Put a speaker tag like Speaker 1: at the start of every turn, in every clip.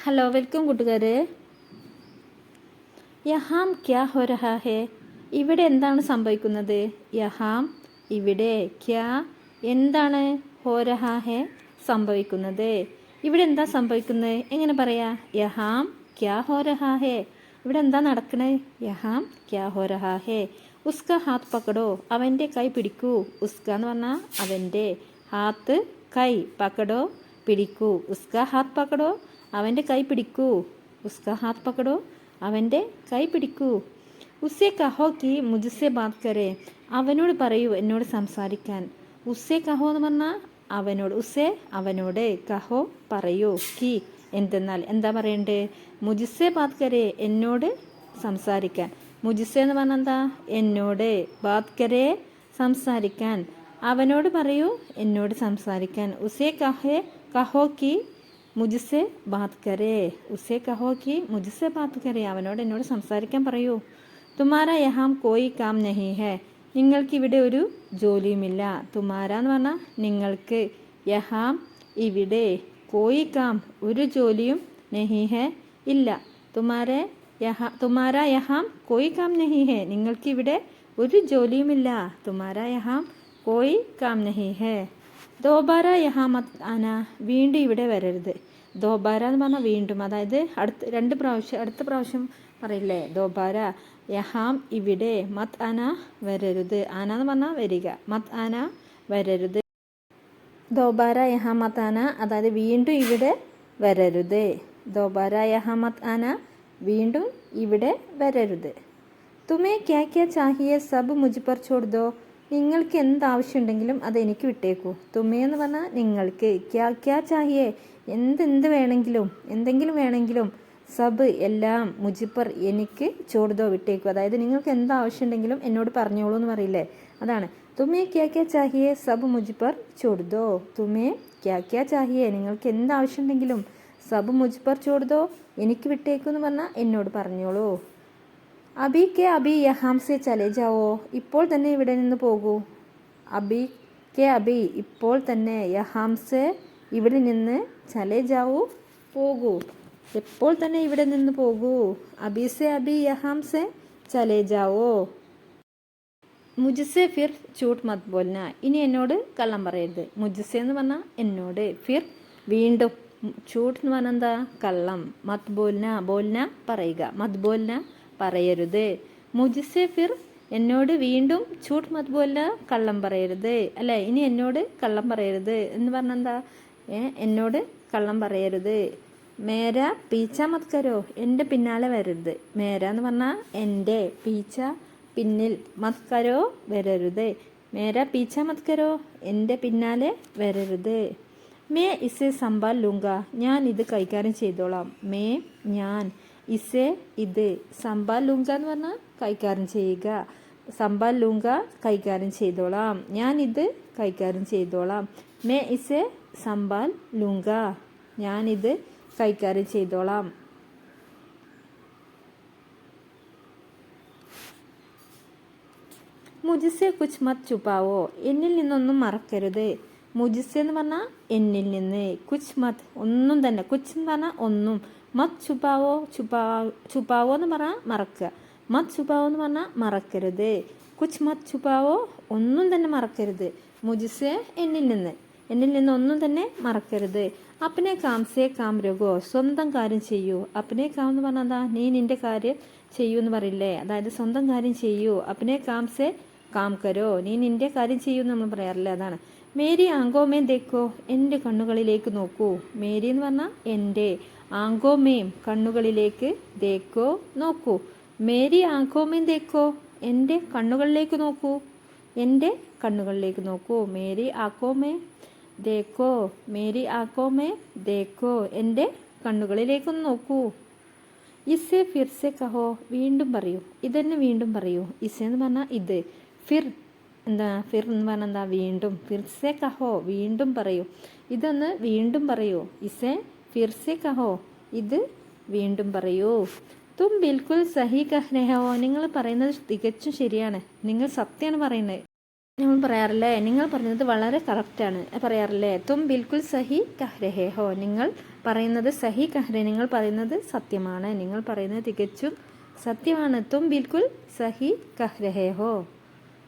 Speaker 1: Hello, welcome കൂട്ടുകാരെ. യഹാം ക്യാ ഹോ രഹാ ഹേ? ഇവിടെ എന്താണ് സംഭവിക്കുന്നത്? യഹാം ഇവിടെ, ക്യാ എന്താണ്, ഹോ രഹാ ഹേ സംഭവിക്കുന്നത്. ഇവിടെ എന്താ സംഭവിക്കുന്നത്? എങ്ങനെ പറയാ? യഹാം ക്യാ ഹോ രഹാ ഹേ. ഇവിടെ എന്താ നടക്കണേ? യഹാം ക്യാ ഹോ രഹാ ഹേ. ഉസ്ക ഹാത്ത് പക്കടോ, അവൻ്റെ കൈ പിടിക്കൂ. ഉസ്ക എന്ന് പറഞ്ഞാൽ അവൻ്റെ, ഹാത്ത് കൈ, പക്കടോ പിടിക്കൂ. ഉസ്ക ഹാത്ത് പക്കടോ, അവൻ്റെ കൈ പിടിക്കൂ. ഉസ്ക ഹാത്ത് പക്കടോ, അവൻ്റെ കൈ പിടിക്കൂ. ഉസ്സെ കഹോ കി മുജ്സെ ബാത് കരേ, അവനോട് പറയൂ എന്നോട് സംസാരിക്കാൻ. ഉസ്സെ കഹോ എന്ന് പറഞ്ഞാൽ അവനോട്, ഉസ്സെ അവനോട്, കഹോ പറയൂ, കി എന്തെന്നാൽ എന്താ പറയണ്ടേ? മുജ്സെ ബാത് കരേ എന്നോട് സംസാരിക്കാൻ. മുജ്സെ എന്ന് പറഞ്ഞാൽ എന്താ? എന്നോട്, ബാത് കരേ സംസാരിക്കാൻ, അവനോട് പറയൂ എന്നോട് സംസാരിക്കാൻ. ഉസ്സെ കഹോ കി മുജ്സെ ബാത് കരേ, ഉസ്സെ കഹോ കി മുജ്സെ ബാത് കരേ, അവനോട് എന്നോട് സംസാരിക്കാൻ പറയൂ. തുമാര യഹാം കോയി കാം നഹി ഹേ, നിങ്ങൾക്കിവിടെ ഒരു ജോലിയുമില്ല. തുമാര എന്ന് പറഞ്ഞാൽ നിങ്ങൾക്ക്, യഹാം ഇവിടെ, കോയി കാം ഒരു ജോലിയും, നഹി ഹേ ഇല്ല. തുമാര യഹാം കോയി കാം നഹി ഹേ, നിങ്ങൾക്കിവിടെ ഒരു ജോലിയുമില്ല. തുമാര യഹാം കോയി കാം നഹി ഹേ. ദോബാര യഹാ മത് ആന, വീണ്ടും ഇവിടെ വരരുത്. ദോബാര എന്ന് പറഞ്ഞാൽ വീണ്ടും, അതായത് അടുത്ത പ്രാവശ്യം പറയില്ലേ ദോബാര. യഹാം ഇവിടെ, മത് ആന വരരുത്. ആന എന്ന് പറഞ്ഞാൽ വരിക, മത് ആന വരരുത്. ദോബാര യഹാ മത് ആന, അതായത് വീണ്ടും ഇവിടെ വരരുത്. ദോബാര യഹാ മത് ആന, വീണ്ടും ഇവിടെ വരരുത്. തുമേ ക്യാ ക്യാ ചാഹിയെ സബ് മുജ് പർ ഛോഡ് ദോ, നിങ്ങൾക്ക് എന്താവശ്യമുണ്ടെങ്കിലും അതെനിക്ക് വിട്ടേക്കൂ. തുമേ എന്ന് പറഞ്ഞാൽ നിങ്ങൾക്ക്, ക്യാ ക്യാ ചാഹിയെ എന്തെങ്കിലും വേണമെങ്കിലും, സബ് എല്ലാം, മുജിപ്പർ എനിക്ക്, ചോടുതോ വിട്ടേക്കൂ. അതായത് നിങ്ങൾക്ക് എന്താവശ്യമുണ്ടെങ്കിലും എന്നോട് പറഞ്ഞോളൂ എന്ന് പറയില്ലേ, അതാണ്. തുമേ ക്യാ ക്യാ ചാഹിയെ സബ് മുജിപ്പർ ചോടുതോ. തുമേ ക്യാ ക്യാ ചാഹിയെ, നിങ്ങൾക്ക് എന്താവശ്യമുണ്ടെങ്കിലും, സബ് മുജിപ്പർ ചോടുതോ എനിക്ക് വിട്ടേക്കൂ എന്ന് പറഞ്ഞാൽ എന്നോട് പറഞ്ഞോളൂ. അബി കെ അബി യഹാം സെ ചലേ ജാവോ, ഇപ്പോൾ തന്നെ ഇവിടെ നിന്ന് പോകൂ. അബി കെ അബി ഇപ്പോൾ തന്നെ, യഹാം സെ ഇവിടെ നിന്ന്, ചലേ ജാവോ പോകൂ, എപ്പോൾ തന്നെ ഇവിടെ നിന്ന് പോകൂ. അബി സെ അബി യഹാം സെ ചലേ ജാവോ. മുജ്സെ ഫിർ ചൂട്ട് മത് ബോൽന, ഇനി എന്നോട് കള്ളം പറയരുത്. മുജ്സെ എന്ന് പറഞ്ഞാൽ എന്നോട്, ഫിർ വീണ്ടും, ചൂട്ട് എന്ന് പറഞ്ഞാൽ എന്താ? കള്ളം. മത് ബോൽന, ബോൽന പറയുക, മത് ബോൽന പറയരുത്. മുജ്സെ ഫിർ എന്നോട് വീണ്ടും, ചൂട്ട് മത് ബോൽന കള്ളം പറയരുത് അല്ലേ. ഇനി എന്നോട് കള്ളം പറയരുത് എന്ന് പറഞ്ഞാൽ എന്താ? എന്നോട് കള്ളം പറയരുത്. മേര പീച്ച മത് കരോ, എൻ്റെ പിന്നാലെ വരരുത്. മേര എന്ന് പറഞ്ഞാൽ എൻ്റെ, പീച്ച പിന്നിൽ, മത് കരോ വരരുത്. മേര പീച്ച മത് കരോ, എൻ്റെ പിന്നാലെ വരരുത്. മേ ഇസെ സംഭാൽ ലൂങ്ക, ഞാൻ ഇത് കൈകാര്യം ചെയ്തോളാം. മേ ഞാൻ, ഇസെ ഇത്, സംഭാൽ ലൂങ്ക എന്ന് പറഞ്ഞാൽ കൈകാര്യം ചെയ്യുക. സംഭാൽ ലൂങ്ക കൈകാര്യം ചെയ്തോളാം, ഞാൻ ഇത് കൈകാര്യം ചെയ്തോളാം. മേ ഇസെ സംഭാൽ ലൂങ്ക, ഞാനിത് കൈകാര്യം ചെയ്തോളാം. മുജ്സെ കുച്ച് മത് ചുപ്പാവോ, എന്നിൽ നിന്നൊന്നും മറക്കരുത്. മുജ്സെ എന്ന് പറഞ്ഞാൽ എന്നിൽ നിന്ന്, കുച്ച് മത് ഒന്നും തന്നെ, കുച്ച് എന്ന് പറഞ്ഞാൽ ഒന്നും, മത് ചുപ്പാവോ, ചുപ്പാവോ എന്ന് പറഞ്ഞാൽ മറക്കുക. മത് ചുപ്പാവോ എന്ന് പറഞ്ഞാൽ മറക്കരുത്. കുച്ച് മത് ചുപ്പാവോ ഒന്നും തന്നെ മറക്കരുത്. മുജ്സെ എന്നിൽ നിന്ന് ഒന്നും തന്നെ മറക്കരുത്. അപ്പനെ കാം സേ കാം രഘോ, സ്വന്തം കാര്യം ചെയ്യൂ. അപ്പനെ കാം എന്ന് പറഞ്ഞാൽ എന്താ? നീ നിന്റെ കാര്യം ചെയ്യൂ എന്ന് പറയില്ലേ, അതായത് സ്വന്തം കാര്യം ചെയ്യൂ. അപ്പനെ കാം സേ കാം കരോ, നീ നിന്റെ കാര്യം ചെയ്യൂ എന്ന് നമ്മൾ പറയാറില്ലേ, അതാണ്. മേരി ആങ്കോമേ ദേക്കോ, എൻ്റെ കണ്ണുകളിലേക്ക് നോക്കൂ. മേരി എന്ന് പറഞ്ഞാൽ എൻ്റെ, ആങ്കോമേം കണ്ണുകളിലേക്ക്, ദേക്കോ നോക്കൂ. മേരി ആങ്കോമേ ദേക്കോ, എൻ്റെ കണ്ണുകളിലേക്ക് നോക്കൂ, എൻ്റെ കണ്ണുകളിലേക്ക് നോക്കൂ. മേരി ആക്കോമേ ദേക്കോ, മേരി ആക്കോമേ ദേക്കോ, എൻ്റെ കണ്ണുകളിലേക്കൊന്ന് നോക്കൂ. ഇസെ ഫിർസെ കഹോ, വീണ്ടും പറയൂ. ഇതെന്നെ വീണ്ടും പറയൂ. ഇസെ എന്ന് പറഞ്ഞാൽ ഇത്, ഫിർ എന്താ? ഫിർ എന്ന് പറഞ്ഞാൽ എന്താ? വീണ്ടും. ഫിർസെ കഹോ, വീണ്ടും പറയൂ. ഇതൊന്ന് വീണ്ടും പറയൂ. ഇസെ ഫിർസെ കഹോ, ഇത് വീണ്ടും പറയൂ. തും ബിൽക്കുൽ സഹി കഹ് രഹേ ഹോ, നിങ്ങൾ പറയുന്നത് തികച്ചും ശരിയാണ്, നിങ്ങൾ സത്യമാണ് പറയുന്നത്. നമ്മൾ പറയാറില്ലേ, നിങ്ങൾ പറഞ്ഞത് വളരെ കറക്റ്റാണ് പറയാറില്ലേ. തും ബിൽക്കുൽ സഹി കഹ് രഹേ ഹോ, നിങ്ങൾ പറയുന്നത് സഹി കഹ്രെ, നിങ്ങൾ പറയുന്നത് സത്യമാണ്, നിങ്ങൾ പറയുന്നത് തികച്ചും സത്യമാണ്. തും ബിൽക്കുൽ സഹി കഹ്രഹേ ഹോ,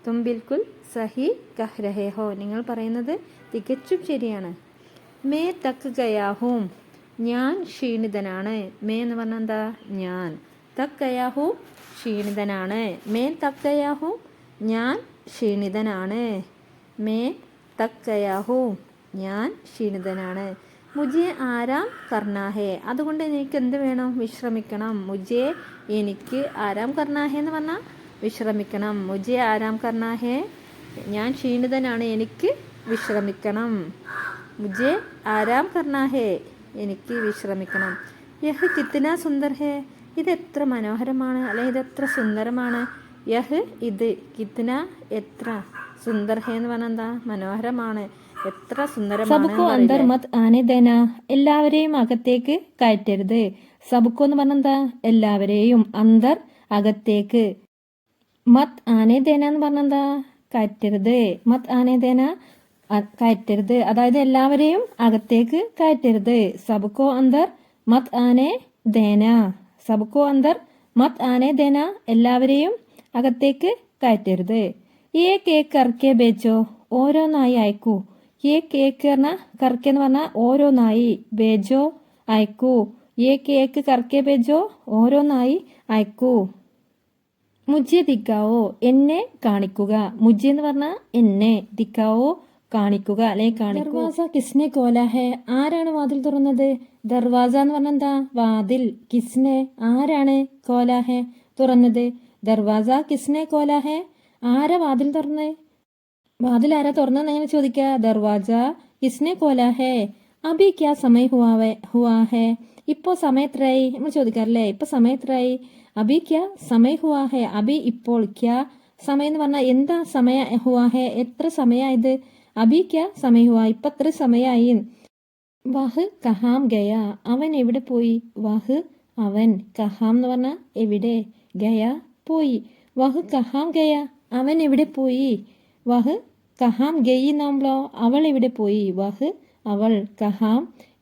Speaker 1: തും ബിൽക്കുൽ സഹി കഹ്രഹേ ഹോ, നിങ്ങൾ പറയുന്നത് തികച്ചും ശരിയാണ്. മേ തക്ക് ഗയാഹൂം, ഞാൻ ക്ഷീണിതനാണ്. മേ എന്ന് പറഞ്ഞാൽ എന്താ? ഞാൻ. തക്ക് ഗയാഹൂം, ക്ഷീണിതനാണ്. മേ തക്ക് ഗയാഹൂം, ഞാൻ ക്ഷീണിതനാണ്. മേ തക്ക് ഗയാഹൂം, ഞാൻ ക്ഷീണിതനാണ്. മുജെ ആരാം കർണാഹേ, അതുകൊണ്ട് എനിക്ക് എന്ത് വേണം? വിശ്രമിക്കണം. മുജെ, എനിക്ക്, ആരാം കർണാഹേ എന്ന് പറഞ്ഞാൽ വിശ്രമിക്കണം. മുജെ ആരാം കർണാഹേ, ഞാൻ ക്ഷീണിതനാണ്, എനിക്ക് വിശ്രമിക്കണം. മുജെ ആരാം കർണാഹേ, എനിക്ക് വിശ്രമിക്കണം. യഹ് കിത്തന സുന്ദർ ഹേ, ഇത് എത്ര മനോഹരമാണ്, അല്ലെങ്കിൽ ഇത് എത്ര സുന്ദരമാണ്. യഹ്, ഇത്, കിത്തന, എത്ര, സുന്ദർ ഹേ എന്ന് പറഞ്ഞാൽ എന്താ? മനോഹരമാണ്, എത്ര സുന്ദരമാണ്. സബ്കോ അന്തർ മത് ആനെ ദേന, എല്ലാവരെയും അകത്തേക്ക് കയറ്റരുത്. സബ്കോ എന്ന് പറഞ്ഞാൽ എന്താ? എല്ലാവരെയും. അന്തർ, അകത്തേക്ക്. മത് ആനെ ദേന എന്ന് പറഞ്ഞാൽ എന്താ? കയറ്റരുത്. മത് ആനെ ദേന, കയറ്റരുത്, അതായത് എല്ലാവരെയും അകത്തേക്ക് കയറ്റരുത്. സബ്കോ അന്തർ മത് ആനെ ദേന, സബ്കോ അന്തർ മത് ആനെ ദേന, എല്ലാവരെയും അകത്തേക്ക് കയറ്റരുത്. ഏ കേക്ക് കർക്കെ ബേച്ചോ, ഓരോന്നായി അയക്കൂ. ഏ കേക്ക് പറഞ്ഞാൽ, കർക്കെ എന്ന് പറഞ്ഞാൽ ഓരോന്നായി, ബേജോ അയക്കൂ. ഏ കേക്ക് കർക്കെ ബേജോ, ഓരോന്നായി അയക്കൂ. മുജ്ജെ ദിക്കാവോ, എന്നെ കാണിക്കുക. മുജ്ജെ എന്ന് പറഞ്ഞാൽ എന്നെ, ദിക്കാവോ കാണിക്കുക, അല്ലെങ്കിൽ കാണിക്കൂ. ദർവാസ കിസ്നെ കോലാ ഹേ, ആരാണ് വാതിൽ തുറന്നത്? ദർവാസ എന്ന് പറഞ്ഞാൽ എന്താ? വാതിൽ. കിസ്നെ, ആരാണ്? കോലാ ഹേ, തുറന്നത്. ദർവാസ കിസ്നെ കോലാ ഹേ, ആരാ വാതിൽ തുറന്ന്? വാതിൽ ആരാ തുറന്നെന്ന് എങ്ങനെ ചോദിക്കുക? ദർവാസ കിസ്നെ കോലാ ഹേ, അബി ക്യാ സമയ ഹുവാ ഹേ, ഇപ്പോൾ സമയത്രായി നമ്മൾ ചോദിക്കാറില്ലേ? ഇപ്പൊ സമയത്രായി. അബി ക്യാ സമയ ഹുവാ ഹേ, അബി ഇപ്പോൾ, ക്യാ സമയം എന്ന് പറഞ്ഞാൽ എന്താ? സമയ ഹുവാ ഹേ, എത്ര സമയമായത്? അബി ക്യാ സമയ ഹുവാ, ഇപ്പൊ എത്ര സമയമായി. വഹ് കഹാം ഗയ, അവൻ എവിടെ പോയി? വഹ്, അവൻ, കഹാം എന്ന് പറഞ്ഞാൽ എവിടെ, ഗയ പോയി. വഹ് കഹാം ഗയ, അവൻ എവിടെ പോയി? വഹ് കഹാം ഗയി എന്നാകുമ്പോ അവൾ എവിടെ പോയി? വഹ്, അവൾ, കഹാം,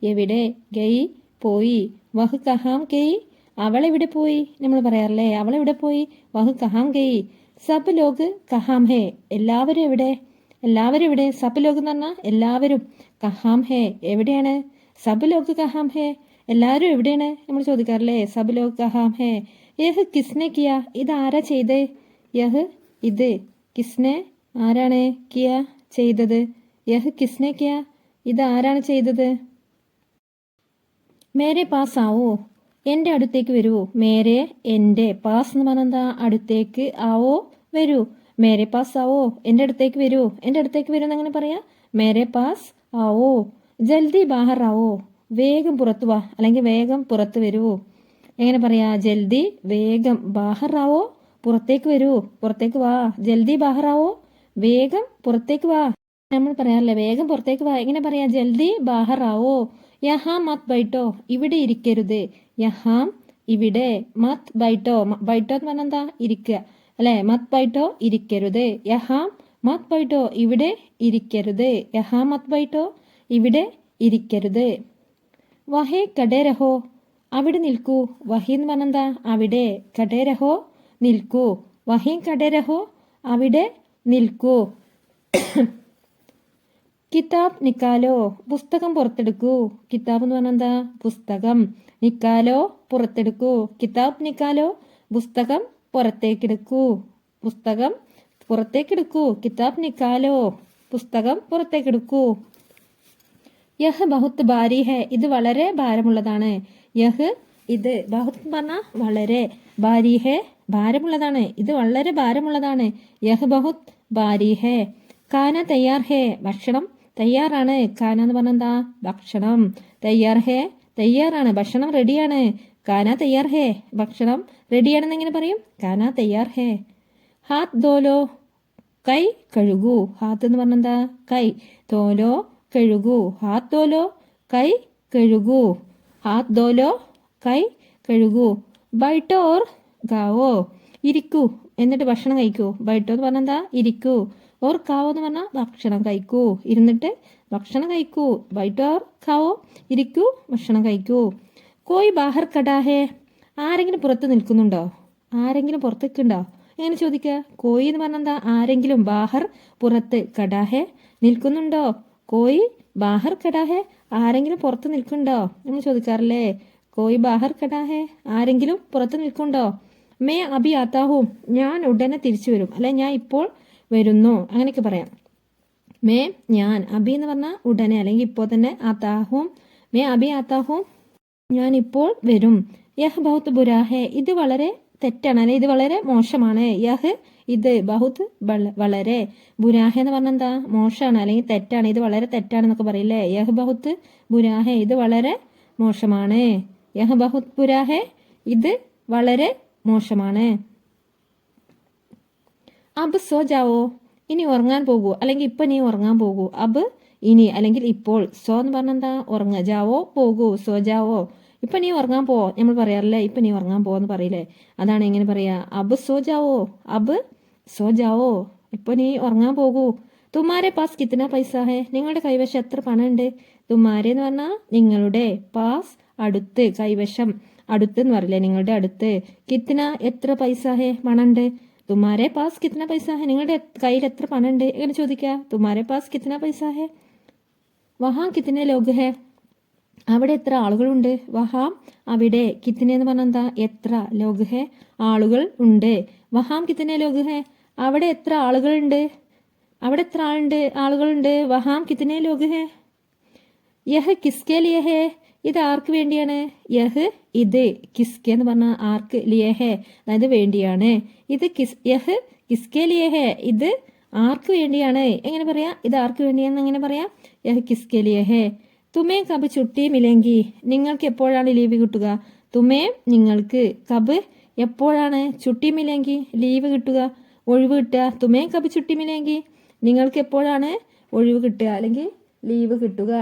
Speaker 1: എവിടെ, ഗയി, പോയി. വഹ് കഹാം ഗയി, അവൾ എവിടെ പോയി? നമ്മൾ പറയാറില്ലേ അവൾ എവിടെ പോയി? വഹ് കഹാം ഗയി. സബ് ലോഗ് കഹാം ഹേ, എല്ലാവരും എവിടെ? എല്ലാവരും എവിടെ? സബ് ലോഗ് എന്ന് പറഞ്ഞാൽ എല്ലാവരും. കഹാം ഹേ, എവിടെയാണ്? സബ് ലോഗ് കഹാം ഹേ, എല്ലാവരും എവിടെയാണ് നമ്മൾ ചോദിക്കാറില്ലേ? സബ് ലോഗ് കഹാം ഹേ. യഹ് കിസ്നെ കിയ, ഇത് ആരാ ചെയ്തേ? യഹ്, ഇത്, കിസ്നെ, ആരാണ്, കിയ, ചെയ്തത്. യഹ് കിസ്നെ കിയ, ഇത് ആരാണ് ചെയ്തത്? മേരെ പാസ് ആവോ, എൻ്റെ അടുത്തേക്ക് വരൂ. മേരെ, എൻ്റെ, പാസ് എന്ന് പറഞ്ഞാൽ എന്താ? അടുത്തേക്ക്, ആവോ, വരൂ. മേരെ പാസ് ആവോ, എൻ്റെ അടുത്തേക്ക് വരൂ. എൻ്റെ അടുത്തേക്ക് വരൂ എന്നങ്ങനെ പറയാ? മേരെ പാസ് ആവോ. ജൽദി ബാഹർ ആവോ, വേഗം പുറത്തു വാ, അല്ലെങ്കിൽ വേഗം പുറത്ത് വരൂ. എങ്ങനെ പറയാ? ജൽദി, വേഗം, ബാഹർ ആവോ, പുറത്തേക്ക് വരൂ, പുറത്തേക്ക് വാ. ജൽദി ബാഹർ ആവോ, വേഗം പുറത്തേക്ക് വാ. നമ്മൾ പറയാറില്ലേ വേഗം പുറത്തേക്ക് വാ, എങ്ങനെ പറയാ? ജൽദി ബാഹർ ആവോ. യഹാം മത് ബൈട്ടോ, ഇവിടെ ഇരിക്കരുത്. യഹാം, ഇവിടെ, മത് ബൈട്ടോ, ബൈട്ടോ എന്ന് പറഞ്ഞാൽ എന്താ? ഇരിക്കുക അല്ലെ? മത് ബൈട്ടോ, ഇരിക്കരുത്. യഹാം മത് ബൈട്ടോ, ഇവിടെ ഇരിക്കരുത്. യഹാം മത് ബൈട്ടോ, ഇവിടെ ഇരിക്കരുത്. വഹേ കടേ രഹോ, അവിടെ നിൽക്കൂ. വഹി എന്ന് പറഞ്ഞാൽ എന്താ? അവിടെ. കടേ രഹോ, നിൽക്കൂ. വഹി കടേ രഹോ, അവിടെ നിൽക്കൂ. കിതാബ് നിക്കാലോ, പുസ്തകം പുറത്തെടുക്കൂ. കിതാബ് എന്ന് പറഞ്ഞാൽ എന്താ? പുസ്തകം. നിക്കാലോ, പുറത്തെടുക്കൂ. കിതാബ് നിക്കാലോ, പുസ്തകം പുറത്തേക്കെടുക്കൂ. പുസ്തകം പുറത്തേക്കെടുക്കൂ. കിതാബ് നിക്കാലോ, പുസ്തകം പുറത്തേക്കെടുക്കൂ. യഹ് ബഹുത്ത് ഭാരി ഹേ, ഇത് വളരെ ഭാരമുള്ളതാണ്. യഹ്, ഇത്, ബഹുത്ത് പറഞ്ഞാൽ വളരെ, ഭാരി ഹേ, ഭാരമുള്ളതാണ്. ഇത് വളരെ ഭാരമുള്ളതാണ്. യഹ് ബഹുത്ത് ഭാരി ഹേ. കാന തയ്യാർ ഹേ, ഭക്ഷണം തയ്യാറാണ്. കാന എന്ന് പറഞ്ഞാൽ എന്താ? ഭക്ഷണം. തയ്യാർ ഹേ, തയ്യാറാണ്, ഭക്ഷണം റെഡിയാണ്. കാന തയ്യാർ ഹേ, ഭക്ഷണം റെഡിയാണെന്ന് എങ്ങനെ പറയും? കാന തയ്യാർ ഹേ. ഹാത്ത് ധോലോ, കൈ കഴുകൂ. ഹാത്ത് എന്ന് പറഞ്ഞാൽ എന്താ? കൈ. ധോലോ, കഴുകൂ. ഹാത്ത് ധോലോ, കൈ കഴുകൂ. ഹാത്ത് ധോലോ, കൈ കഴുകൂ. ബൈട്ടോ ഓർ ഗാവോ, ഇരിക്കൂ എന്നിട്ട് ഭക്ഷണം കഴിക്കൂ. ബൈട്ടോ എന്ന് പറഞ്ഞാൽ എന്താ? ഇരിക്കൂ. ഓർ ഖാവോ എന്ന് പറഞ്ഞാൽ ഭക്ഷണം കഴിക്കൂ, ഇരുന്നിട്ട് ഭക്ഷണം കഴിക്കൂ. ബൈറ്റ് ഓർ ഖാവോ, ഇരിക്കൂ, ഭക്ഷണം കഴിക്കൂ. കോയി ബാഹർ കടാ ഹേ, ആരെങ്കിലും പുറത്ത് നിൽക്കുന്നുണ്ടോ? ആരെങ്കിലും പുറത്ത് നിൽക്കുന്നുണ്ടോ എങ്ങനെ ചോദിക്കുക? കോയി എന്ന് പറഞ്ഞാൽ എന്താ? ആരെങ്കിലും. ബാഹർ പുറത്ത്, കടാ ഹേ നിൽക്കുന്നുണ്ടോ? കോയി ബാഹർ കടാ ഹേ, ആരെങ്കിലും പുറത്ത് നിൽക്കുന്നുണ്ടോ നമ്മൾ ചോദിക്കാറില്ലേ? കോയി ബാഹർ കടാ ഹേ, ആരെങ്കിലും പുറത്ത് നിൽക്കുന്നുണ്ടോ? മേ അഭി ആത്താ ഹൂം, ഞാൻ ഉടനെ തിരിച്ചു വരും, അല്ലെ ഞാൻ ഇപ്പോൾ വരുന്നു, അങ്ങനെയൊക്കെ പറയാം. മേ ഞാൻ, അഭി എന്ന് പറഞ്ഞാൽ ഉടനെ അല്ലെങ്കിൽ ഇപ്പോൾ തന്നെ, ആത്താഹൂം മേ അഭി ആത്താഹൂം ഞാൻ ഇപ്പോൾ വരും. യഹ് ബഹുത്ത് ബുരാ ഹേ, ഇത് വളരെ തെറ്റാണ്, അല്ലെ ഇത് വളരെ മോശമാണ്. യഹ് ഇത്, ബഹുത്ത് വളരെ, ബുരാഹ എന്ന് പറഞ്ഞാൽ എന്താ? മോശമാണ് അല്ലെങ്കിൽ തെറ്റാണ്, ഇത് വളരെ തെറ്റാണെന്നൊക്കെ പറയില്ലേ? യഹ് ബഹുത്ത് ബുരാഹ, ഇത് വളരെ മോശമാണ്. യഹ് ബഹുത്ത് ബുരാഹ, ഇത് വളരെ മോശമാണ്. അബ് സോ ജാവോ, ഇനി ഉറങ്ങാൻ പോകൂ, അല്ലെങ്കിൽ ഇപ്പൊ നീ ഉറങ്ങാൻ പോകൂ. അബ് ഇനി, അല്ലെങ്കിൽ ഇപ്പോൾ. സോ എന്ന് പറഞ്ഞാൽ എന്താ? ഉറങ്ങുക. ജാവോ പോകൂ, സോ ജാവോ, ഇപ്പൊ നീ ഉറങ്ങാൻ പോ നമ്മൾ പറയാറില്ലേ? ഇപ്പൊ നീ ഉറങ്ങാൻ പോന്ന് പറയില്ലേ? അതാണ് എങ്ങനെ പറയാ? അബ് സോ ജാവോ, അബ് സോ ജാവോ, ഇപ്പൊ നീ ഉറങ്ങാൻ പോകൂ. തുമ്മാരെ പാസ് കിത്തന പൈസ ഹേ, നിങ്ങളുടെ കൈവശം എത്ര പണം ഉണ്ട്? തുമ്മാരെ എന്ന് പറഞ്ഞാൽ നിങ്ങളുടെ, പാസ് അടുത്ത്, കൈവശം, അടുത്ത് എന്ന് പറയില്ലേ? നിങ്ങളുടെ അടുത്ത്. കിത്തന എത്ര പൈസ ഹേ, പണം ഉണ്ട്. തുമ്മാരെ പാസ് കിത്തന പൈസ ഹേ, നിങ്ങളുടെ കയ്യിൽ എത്ര പണം ഉണ്ട് എങ്ങനെ ചോദിക്കുക? തുമ്മാരെ പാസ് കിത്തന പൈസ ഹേ. വഹാ കിത്തനെ ലോഗ് ഹേ, അവിടെ എത്ര ആളുകളുണ്ട്? വഹാം അവിടെ, കിത്തനെ എന്ന് പറഞ്ഞാൽ എന്താ? എത്ര, ലോഗ് ഹേ ആളുകൾ ഉണ്ട്. വഹാം കിത്തനെ ലോഗ് ഹേ, അവിടെ എത്ര ആളുകളുണ്ട്? അവിടെ എത്ര ആളുകളുണ്ട്? വഹാം കിത്തനെ ലോഗ് ഹേ. യഹ് കിസ്കെ ലിയ ഹേ, ഇത് ആർക്ക് വേണ്ടിയാണ്? യഹ് ഇത്, കിസ്കെ എന്ന് പറഞ്ഞാൽ ആർക്ക്, ലിയ ഹേ അതായത് വേണ്ടിയാണ്. ഇത് യഹ് കിസ്കെ ലിയ ഹേ, ഇത് ആർക്ക് വേണ്ടിയാണ് എങ്ങനെ പറയാ? ഇത് ആർക്ക് വേണ്ടിയാണെന്ന് എങ്ങനെ പറയാ? യഹ് കിസ്കെ ലിയ ഹേ. തുമേ കബ് ചുട്ടി മിലെങ്കി, നിങ്ങൾക്ക് എപ്പോഴാണ് ലീവ് കിട്ടുക? തുമേ നിങ്ങൾക്ക്, കബ് എപ്പോഴാണ്, ചുട്ടി മിലെങ്കി ലീവ് കിട്ടുക, ഒഴിവ് കിട്ടുക. തുമേ കബ് ചുട്ടി മിലെങ്കി, നിങ്ങൾക്ക് എപ്പോഴാണ് ഒഴിവ് കിട്ടുക അല്ലെങ്കിൽ ലീവ് കിട്ടുക?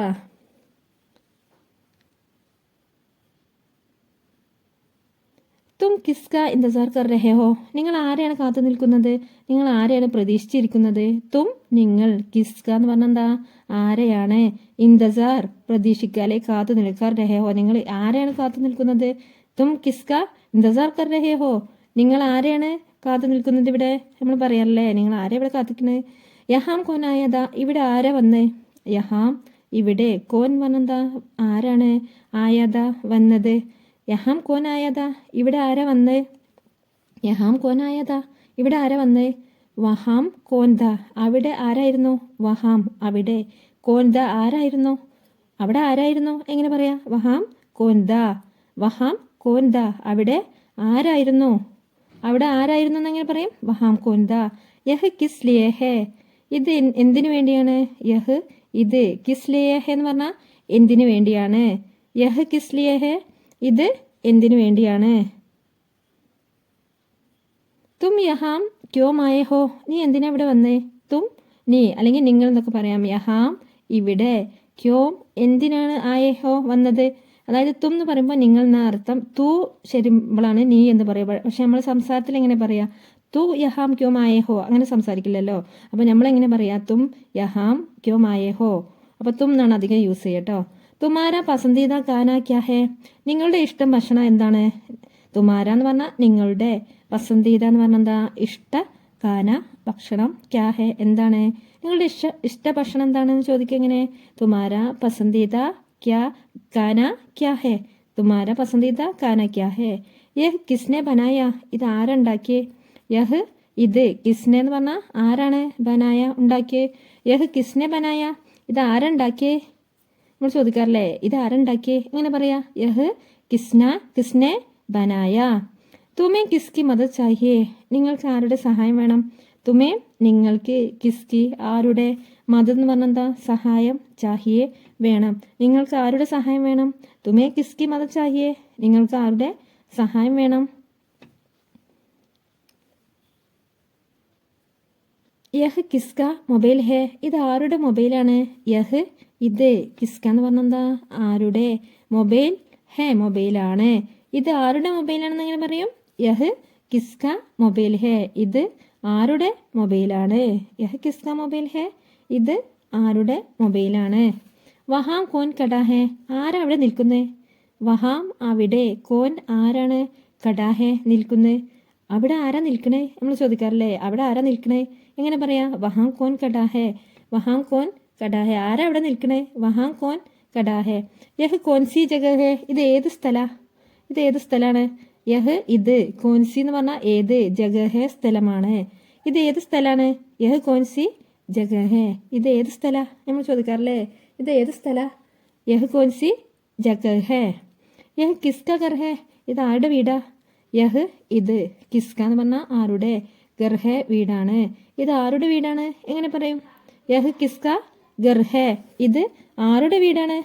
Speaker 1: തും കിസ്ക ഇന്റസാർ കർ രഹേ ഹോ, നിങ്ങൾ ആരെയാണ് കാത്തു നിൽക്കുന്നത്? നിങ്ങൾ ആരെയാണ് പ്രതീക്ഷിച്ചിരിക്കുന്നത്? തും നിങ്ങൾ, കിസ്ക എന്ന് പറഞ്ഞാൽ എന്താ? ആരെയാണ്. ഇന്റസാർ പ്രതീക്ഷിക്കുക അല്ലെ കാത്തു നിൽക്കാർ രഹേ ഹോ, നിങ്ങൾ ആരെയാണ് കാത്തു നിൽക്കുന്നത്? തും കിസ്ക ഇന്റസാർ കർ രഹേ ഹോ, നിങ്ങൾ ആരെയാണ് കാത്തു നിൽക്കുന്നത്? ഇവിടെ നമ്മൾ പറയാറില്ലേ? നിങ്ങൾ ആരെ ഇവിടെ കാത്തിക്കുന്നത്? യഹാം കോൻ ആയതാ, ഇവിടെ ആരാ വന്ന്? യഹാം ഇവിടെ, കോൻ വന്നെന്താ? ആരാണ്? ആയതാ വന്നത്. യഹാം കോൻ ആയതാ, ഇവിടെ ആരാ വന്ന്? യഹാം കോൻ ആയതാ, ഇവിടെ ആരാ വന്ന്? വഹാം കോൻദ, അവിടെ ആരായിരുന്നു? വഹാം അവിടെ, കോൻദ ആരായിരുന്നു? അവിടെ ആരായിരുന്നു എങ്ങനെ പറയാ? വഹാം കോൻദ, വഹാം കോൻദ അവിടെ ആരായിരുന്നു? അവിടെ ആരായിരുന്നു എന്നെങ്ങനെ പറയും? വഹാം കോൻദ. യഹ് കിസ് ലിയേ ഹേ, ഇത് എന്തിനു വേണ്ടിയാണ്? യഹ് ഇത്, കിസ് ലിയേ ഹേ എന്ന് പറഞ്ഞാൽ എന്തിനു വേണ്ടിയാണ്? യഹ് കിസ് ലിയേ ഹേ, ഇത് എന്തിനു വേണ്ടിയാണ്? തും യഹാം ക്യോം ആയേ ഹോ, നീ എന്തിനാ ഇവിടെ വന്നേ? തും നീ അല്ലെങ്കിൽ നിങ്ങൾ എന്നൊക്കെ പറയാം. യഹാം ഇവിടെ, ക്യോം എന്തിനാണ്, ആയേ ഹോ വന്നത്. അതായത് തും എന്ന് പറയുമ്പോൾ നിങ്ങൾ എന്ന അർത്ഥം, തു ശരിമ്പോഴാണ് നീ എന്ന് പറയുക. പക്ഷെ നമ്മൾ സംസാരത്തിൽ എങ്ങനെ പറയാ? തു യഹാം ക്യോം ആയേ ഹോ, അങ്ങനെ സംസാരിക്കില്ലല്ലോ. അപ്പൊ നമ്മളെങ്ങനെ പറയാ? തും യഹാം ക്യോം ആയേ ഹോ. അപ്പൊ തും എന്നാണ് അധികം യൂസ് ചെയ്യട്ടോ. തുമാര പസന്ദീദ ഗാന ക്യാ ഹേ, നിങ്ങളുടെ ഇഷ്ടം ഭക്ഷണം എന്താണ്? തുമാര എന്ന് പറഞ്ഞാൽ നിങ്ങളുടെ, പസന്ദീദ എന്ന് പറഞ്ഞാൽ എന്താ? ഇഷ്ട, ഗാന ഭക്ഷണം, ക്യാ ഹേ എന്താണ്? നിങ്ങളുടെ ഇഷ്ട ഭക്ഷണം എന്താണെന്ന് ചോദിക്കുക എങ്ങനെ? തുമാര പസന്ദീദ ക്യാ ഗാന ക്യാ ഹേ, തുമാര പസന്ദീദ ഗാന ക്യാ ഹേ. യഹ് കിസ്നെ ബനായ, ഇത് ആരുണ്ടാക്കിയേ? യഹ് ഇത്, കിസ്നെ എന്ന് പറഞ്ഞാൽ ആരാണ്? ബനായ ഉണ്ടാക്കിയേ. യഹ് കിസ്നെ ബനായ, ഇത് ആരുണ്ടാക്കിയേ നമ്മൾ ചോദിക്കാറില്ലേ? ഇത് ആരുണ്ടാക്കിയേ എങ്ങനെ പറയാ? യഹ് കിസ്നെ ബനായ. തുമേ കിസ്കി മദത് ചാഹിയേ, നിങ്ങൾക്ക് ആരുടെ സഹായം വേണം? തുമേ നിങ്ങൾക്ക്, കിസ്കി ആരുടെ, മദത് എന്ന് പറഞ്ഞാൽ എന്താ? സഹായം, ചാഹിയേ വേണം, നിങ്ങൾക്ക് ആരുടെ സഹായം വേണം? തുമേ കിസ്കി മദത് ചാഹിയേ, നിങ്ങൾക്ക് ആരുടെ സഹായം വേണം? യഹ് കിസ്ക മൊബൈൽ ഹേ, ഇത് ആരുടെ മൊബൈലാണ്? യഹ് ഇത്, കിസ്ക എന്ന് പറഞ്ഞാൽ എന്താ? ആരുടെ, മൊബൈൽ ഹേ മൊബൈലാണ്. ഇത് ആരുടെ മൊബൈലാണെന്ന് എങ്ങനെ പറയും? യഹ് കിസ്ക മൊബൈൽ ഹേ, ഇത് ആരുടെ മൊബൈലാണ്? യഹ് കിസ്കാ മൊബൈൽ ഹെ? ഇത് ആരുടെ മൊബൈലാണ്? വഹാം കോൻ കടാ ഹെ? ആരാ അവിടെ നിൽക്കുന്നേ? വഹാം അവിടെ, കോൻ ആരാണ്, കടാ ഹെ നിൽക്കുന്നേ. അവിടെ ആരാ നിൽക്കണേ നമ്മൾ ചോദിക്കാറില്ലേ? അവിടെ ആരാ നിൽക്കണേ? എങ്ങനെ പറയാ? വഹാം കോൻ കടാ ഹെ. വഹാം കോൻ കടാ ഹെ. ആരാ അവിടെ നിൽക്കണേ? വഹാം കോൻ കടാ ഹെ. യഹ് കോൻസി ജഗ ഹെ? ഇത് ഏത് സ്ഥല? ഇത് ഏത് സ്ഥലമാണ്? യഹ് ഇത്, കോൻസി എന്ന് പറഞ്ഞാൽ ഏത്, ജഗഹെ സ്ഥലമാണ്. ഇത് ഏത് സ്ഥലമാണ്? യഹ് കോൻസി ജഗഹെ. ഇത് ഏത് സ്ഥല നമ്മൾ ചോദിക്കാറില്ലേ? ഇത് ഏത് സ്ഥല? യഹ് കോൻസി ജഗഹെ. യഹ് കിസ്ക ഗർ ഹെ? ഇത് ആരുടെ വീടാ? യഹ് ഇത്, കിസ്ക എന്ന് പറഞ്ഞാൽ ആരുടെ, ഗർഹെ വീടാണ്. ഇത് ആരുടെ വീടാണ്? എങ്ങനെ പറയും? യഹ് കിസ്ക ഗർഹെ. ഇത് ആരുടെ വീടാണ്?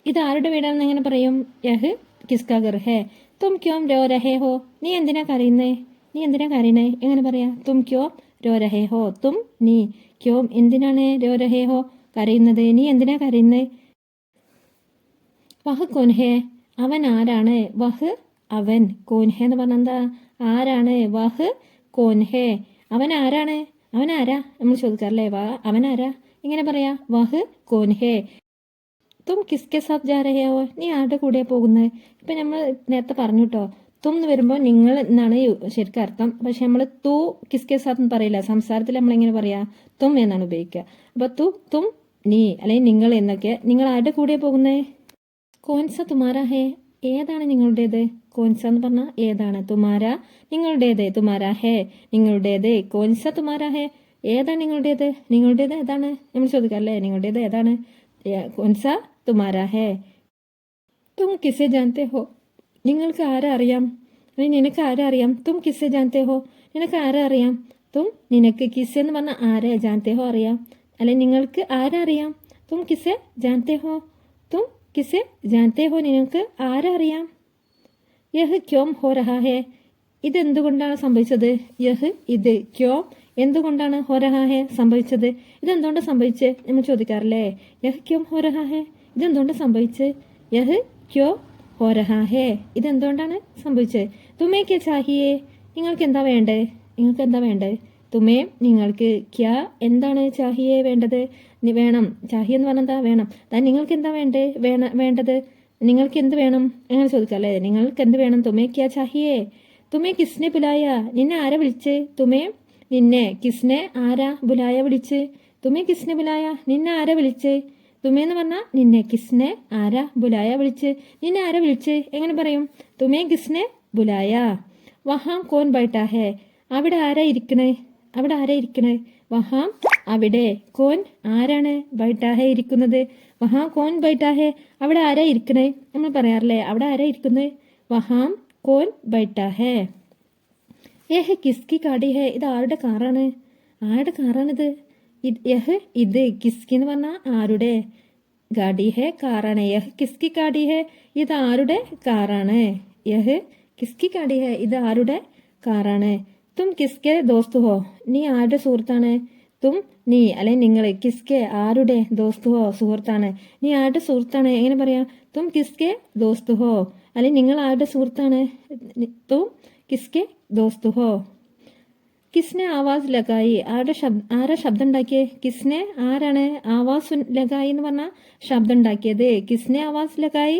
Speaker 1: ഇത് ആരുടെ വീടാണെന്ന് എങ്ങനെ പറയും? യഹ് കിസ്ക ഗർഹെ. തും ക്യോം രോ രഹേ ഹോ? നീ എന്തിനാ കരയുന്നേ? നീ എന്തിനാ കരയുന്നേ? എങ്ങനെ പറയാ? തും ക്യോം രോ രഹേ ഹോ? തും നീ, ക്യോം എന്തിനാണ്, രോ രഹേ ഹോ കരയുന്നത്, നീ എന്തിനാ കരയുന്നേ? വഹ് കോൻഹെ? അവൻ ആരാണ്? വഹ് അവൻ, കോൻഹെ എന്ന് പറഞ്ഞാൽ എന്താ? ആരാണ്? വഹ് കോൻഹെ. അവൻ ആരാണ്? അവൻ ആരാ നമ്മൾ ചോദിക്കാറില്ലേ? അവൻ ആരാ? എങ്ങനെ പറയാ? വഹ് കോൻഹെ. തും കിസ്കെ സാത്ത് ജാ രഹേ ഹോ? നീ ആരുടെ കൂടെയാണ് പോകുന്നത്? ഇപ്പം നമ്മൾ നേരത്തെ പറഞ്ഞു കേട്ടോ, തും എന്ന് വരുമ്പോൾ നിങ്ങൾ എന്നാണ് ശരിക്കും അർത്ഥം. പക്ഷെ നമ്മൾ തു കിസ്കെ സാത്ത് എന്ന് പറയില്ല. സംസാരത്തിൽ നമ്മളെങ്ങനെ പറയാ? തും എന്നാണ് ഉപയോഗിക്കുക. അപ്പോൾ തും നീ അല്ലെങ്കിൽ നിങ്ങൾ എന്നൊക്കെ. നിങ്ങൾ ആരുടെ കൂടെയാണ് പോകുന്നത്? കോൻസ തുമാര ഹേ? ഏതാണ് നിങ്ങളുടേത്? കോൻസ എന്ന് പറഞ്ഞാൽ ഏതാണ്. തുമാര നിങ്ങളുടേത്. തുമാര ഹേ നിങ്ങളുടേത്. കോൻസ തുമാര ഹേ ഏതാണ് നിങ്ങളുടേത്? നിങ്ങളുടേത് ഏതാണ് നമ്മൾ ചോദിക്കാറില്ലേ? നിങ്ങളുടേത് ഏതാണ്? കോൻസ തുമാര ഹേ. തും കിസെ ജാൻതെ ഹോ? നിങ്ങൾക്ക് ആരാ അറിയാം? നിനക്ക് ആരാ അറിയാം? തും കിസെ ജാൻതെ ഹോ? നിനക്ക് ആരാ അറിയാം? തും നിനക്ക്, കിസെ എന്ന് പറഞ്ഞാൽ ആരെ, ജാൻതെ ഹോ അറിയാം, അല്ലെ നിങ്ങൾക്ക് ആരാ അറിയാം? തും കിസെ ജാൻതെ ഹോ? തും കിസെ ജാൻതെ ഹോ? നിനക്ക് ആരാ അറിയാം? യഹ് ക്യോം ഹോ രഹാ ഹേ? ഇതെന്തുകൊണ്ടാണ് സംഭവിച്ചത്? യഹ് ഇത്, ക്യോം എന്തുകൊണ്ടാണ്, ഹോ രഹാ ഹേ സംഭവിച്ചത്. ഇതെന്തുകൊണ്ട് സംഭവിച്ച് നമ്മൾ ചോദിക്കാറില്ലേ? യഹ് ക്യോം ഹോ രഹാ ഹേ? ഇതെന്തുകൊണ്ട് സംഭവിച്ച്? യഹ് ക്യോ ഹോ രഹാ ഹേ? ഇതെന്തുകൊണ്ടാണ് സംഭവിച്ചത്? തുമേ ക്യാ ചാഹിയേ? നിങ്ങൾക്ക് എന്താ വേണ്ടേ? നിങ്ങൾക്ക് എന്താ വേണ്ടേ? തുമേ നിങ്ങൾക്ക്, ക്യാ എന്താണ്, ചാഹിയേ വേണ്ടത്, വേണം. ചാഹിയ എന്ന് പറഞ്ഞാൽ എന്താ? വേണം. നിങ്ങൾക്ക് എന്താ വേണ്ടേ? വേണ്ടത് നിങ്ങൾക്ക് എന്ത് വേണം അങ്ങനെ ചോദിക്കാം അല്ലേ? നിങ്ങൾക്ക് എന്ത് വേണം? തുമേ ക്യാ ചാഹിയേ? തുമേ കിസ്നെ ബുലായ? നിന്നെ ആരാ വിളിച്ച്? തുമേ നിന്നെ, കിസ്നെ ആരാ, ബുലായ വിളിച്ച്. തുമേ കിസ്നെ ബുലായ? നിന്നെ ആരാ വിളിച്ച്? തുമേ എന്ന് പറഞ്ഞാൽ നിന്നെ, കിസ്നെ ആരാ, ബുലായ വിളിച്ച്. നിന്നെ ആരാ വിളിച്ച് എങ്ങനെ പറയും? തുമേ കിസ്നെ ബുലായ. വഹാം കോൻ ബൈഠാ ഹേ? അവിടെ ആരാ ഇരിക്കണേ? അവിടെ ആരാ ഇരിക്കണേ? വഹാം അവിടെ, കോൻ ആരാണ്, ബൈഠാ ഹേ ഇരിക്കുന്നത്. വഹാം കോൻ ബൈഠാ ഹേ? അവിടെ ആരാ ഇരിക്കണേ നമ്മൾ പറയാറില്ലേ? അവിടെ ആരാ ഇരിക്കുന്നത്? വഹാം കോൻ ബൈഠാ ഹേ. യഹ് കിസ്കി കാടി ഹേ? ഇത് ആരുടെ കാറാണ്? ആരുടെ കാറാണിത്? യഹ് ഇത്, കിസ്കി എന്ന് പറഞ്ഞാൽ ആരുടെ, ഗാഡി ഹേ കാറാണ്. യഹ് കിസ്കി ഗാഡി ഹേ? ഇത് ആരുടെ കാറാണ്? യഹ് കിസ്കി ഗാഡി ഹേ? ഇത് ആരുടെ കാറാണ്? തും കിസ്കെ ദോസ്ത് ഹോ? നീ ആരുടെ സുഹൃത്താണ്? തും നീ, അല്ലെ നിങ്ങൾ, കിസ്കെ ആരുടെ, ദോസ്ത് ഹോ സുഹൃത്താണ്. നീ ആരുടെ സുഹൃത്താണ് എങ്ങനെ പറയാം? തും കിസ്കെ ദോസ്ത് ഹോ? അല്ലെ നിങ്ങൾ ആരുടെ സുഹൃത്താണ്? തും കിസ്കെ ദോസ്ത് ഹോ? കിസ്നെ ആവാസ് ലഗായി? ആരാ ശബ്ദം ഉണ്ടാക്കിയേ? കിസ്നെ ആരാണ്, ആവാസ് ലഗായി എന്ന് പറഞ്ഞാൽ ശബ്ദം ഉണ്ടാക്കിയത്. കിസ്നെ ആവാസ് ലഗായി?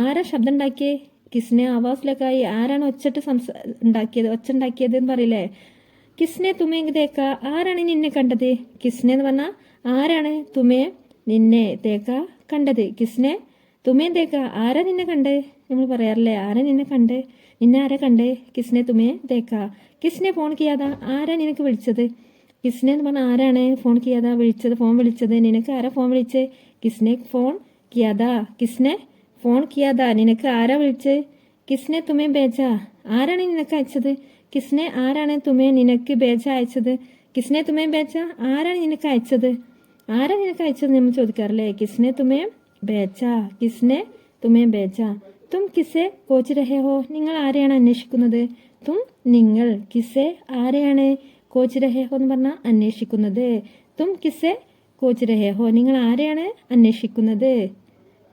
Speaker 1: ആരാ ശബ്ദം ഉണ്ടാക്കിയേ? കിസ്നെ ആവാസ് ലഗായി? ആരാണ് ഒച്ച ഉണ്ടാക്കിയത് എന്ന് പറയില്ലേ? കിസ്നെ തുമേ തേക്ക? ആരാണ് നിന്നെ കണ്ടത്? കിസ്നെ എന്ന് പറഞ്ഞാൽ ആരാണ്, തുമേ നിന്നെ, തേക്ക കണ്ടത്. കിസ്നെ തുമേ തേക്ക? ആരാ നിന്നെ കണ്ട് നമ്മൾ പറയാറില്ലേ? ആരാ നിന്നെ കണ്ട്, നിന്നെ ആരാ കണ്ട്? കിസ്നെ തുമേ തേക്ക? കിസ്നെ ഫോൺ കിയാതാ? ആരാ നിനക്ക് വിളിച്ചത്? കിസ്നെ എന്ന് പറഞ്ഞാൽ ആരാണ്, ഫോൺ കിയാതാ വിളിച്ചത്, ഫോൺ വിളിച്ചത്. നിനക്ക് ആരാ ഫോൺ വിളിച്ചത്? കിസ്നെ ഫോൺ കിയാതാ? കിസ്നെ ഫോൺ കിയാതാ? നിനക്ക് ആരാ വിളിച്ചത്? കിസ്നെ തുമേ ബേജ? ആരാണ് നിനക്ക് അയച്ചത്? കിസ്നെ ആരാണ്, തുമേ നിനക്ക്, ബേജ അയച്ചത്. കിസ്നെ തുമേ ബേജ? ആരാണ് നിനക്ക് അയച്ചത്? ആരാ നിനക്ക് അയച്ചത് നമ്മൾ ചോദിക്കാറില്ലേ? കിസ്നെ തുമേ ബേജ? കിസ്നെ തുമേ ബേജ? തും കിസെ കോച്ച് രഹേ ഹോ? നിങ്ങൾ ആരെയാണ് അന്വേഷിക്കുന്നത്? തും നിങ്ങൾ, കിസെ ആരെയാണ്, കോച്ച് രഹേ ഹോ എന്ന് പറഞ്ഞാൽ അന്വേഷിക്കുന്നത്. തും കിസെ കോച്ച് രഹേ ഹോ? നിങ്ങൾ ആരെയാണ് അന്വേഷിക്കുന്നത്?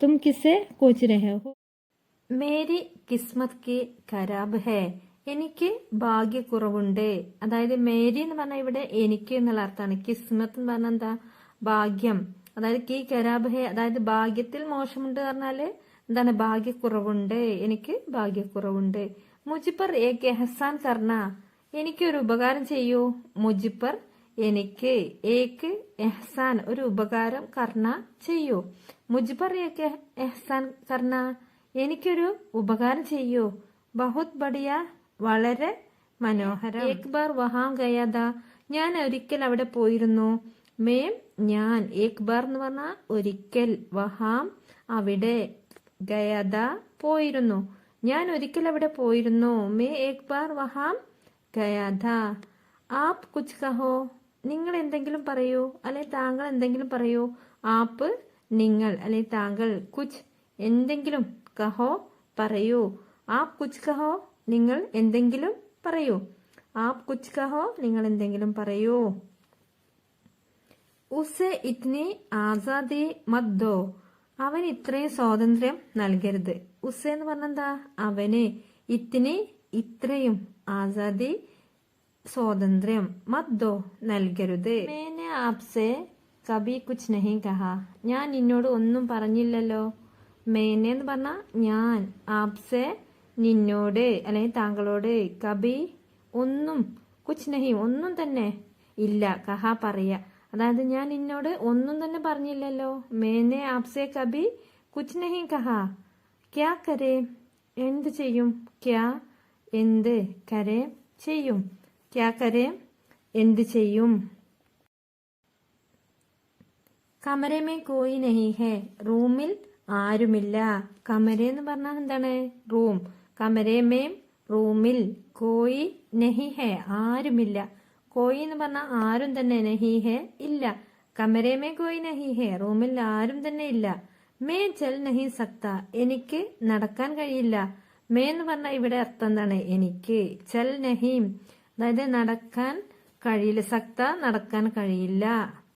Speaker 1: തും കിസെ കോച്ച് രഹേ ഹോ? മേരി കിസ്മത് കി ഖരാബ് ഹേ? എനിക്ക് ഭാഗ്യക്കുറവുണ്ട്. അതായത് മേരി എന്ന് പറഞ്ഞാൽ ഇവിടെ എനിക്ക് എന്നുള്ള അർത്ഥമാണ്. കിസ്മത്ത് എന്ന് പറഞ്ഞാൽ എന്താ? ഭാഗ്യം. അതായത് കി ഖരാബ് ഹെ, അതായത് ഭാഗ്യത്തിൽ മോശമുണ്ട് പറഞ്ഞാല് എന്താണ്? ഭാഗ്യക്കുറവുണ്ട്, എനിക്ക് ഭാഗ്യക്കുറവുണ്ട്. മുജിപ്പർ ഏക് എഹ്സാൻ കർണ, എനിക്കൊരു ഉപകാരം ചെയ്യൂ. മുജിപ്പർ എനിക്ക്, ഏക്ക് എഹ്സാൻ ഒരു ഉപകാരം, കർണ ചെയ്യൂ. മുജിപ്പർ ഏക് എഹ്സാൻ കർണ, എനിക്കൊരു ഉപകാരം ചെയ്യൂ. ബഹുത് ബടിയ, വളരെ മനോഹരം. ഏക് ബാർ വഹാം ഗയാദാ, ഞാൻ ഒരിക്കൽ അവിടെ പോയിരുന്നു. മേം ഞാൻ, ഏക് ബാർ എന്ന് പറഞ്ഞാൽ ഒരിക്കൽ, വഹാം അവിടെ, ഗയാദ പോയിരുന്നു. ഞാൻ ഒരിക്കൽ അവിടെ പോയിരുന്നു. മേ ഏക് ബാർ വഹാം ഗയാദ. ആപ് കുച്ച് കഹോ, നിങ്ങൾ എന്തെങ്കിലും പറയൂ, അല്ലെ താങ്കൾ എന്തെങ്കിലും പറയൂ. ആപ്പ് നിങ്ങൾ, അല്ലെ താങ്കൾ, കുച്ച് എന്തെങ്കിലും, കഹോ പറയൂ. ആപ് കുച്ച് കഹോ, നിങ്ങൾ എന്തെങ്കിലും പറയൂ. ആപ് കുച്ച് കഹോ, നിങ്ങൾ എന്തെങ്കിലും പറയൂ. ഉസെ ഇത്നി ആസാദി മത് ദോ, അവന് ഇത്രയും സ്വാതന്ത്ര്യം നൽകരുത്. ഉസെ എന്ന് പറഞ്ഞെന്താ? അവന്. ഇത്തിനി ഇത്രയും, ആസാദി സ്വാതന്ത്ര്യം, മത് ദോ നൽകരുത്. മേനെ ആപ്സെ കബി കുച്ച് നഹി കഹാ, ഞാൻ നിന്നോട് ഒന്നും പറഞ്ഞില്ലല്ലോ. മേനെ എന്ന് പറഞ്ഞാ ഞാൻ, ആപ്സെ നിന്നോട് അല്ലെങ്കിൽ താങ്കളോട്, കബി ഒന്നും, കുച്ച് നഹി ഒന്നും തന്നെ ഇല്ല, കഹ പറയാ. അതായത് ഞാൻ നിന്നോട് ഒന്നും തന്നെ പറഞ്ഞില്ലല്ലോ. മേനെ ആപ്സെ കബി കുച്ച് നഹി കഹാ. ക്യാ കരേ, എന്ത് ചെയ്യും. ക്യാ എന്ത്, കരേ ചെയ്യും. ക്യാ കരേ എന്ത് ചെയ്യും. കമരെ മേ കോയി നഹി ഹെ, റൂമിൽ ആരുമില്ല. കമരെ എന്ന് പറഞ്ഞാൽ എന്താണ്? റൂം. കമരെ മേ റൂമിൽ, കോയി നഹി ഹെ ആരുമില്ല. കോയി എന്ന് പറഞ്ഞാൽ ആരും തന്നെ, നഹി ഹെ ഇല്ല. കമരെ മേ കോയി നഹി ഹെ, റൂമിൽ ആരും തന്നെ ഇല്ല. മേ ചൽ നഹി സക്ത, എനിക്ക് നടക്കാൻ കഴിയില്ല. മേ എന്ന് പറഞ്ഞാൽ ഇവിടെ അർത്ഥം എന്താണ്? എനിക്ക്. ചൽ നഹി, അതായത് നടക്കാൻ കഴിയില്ല. സക്ത നടക്കാൻ കഴിയില്ല.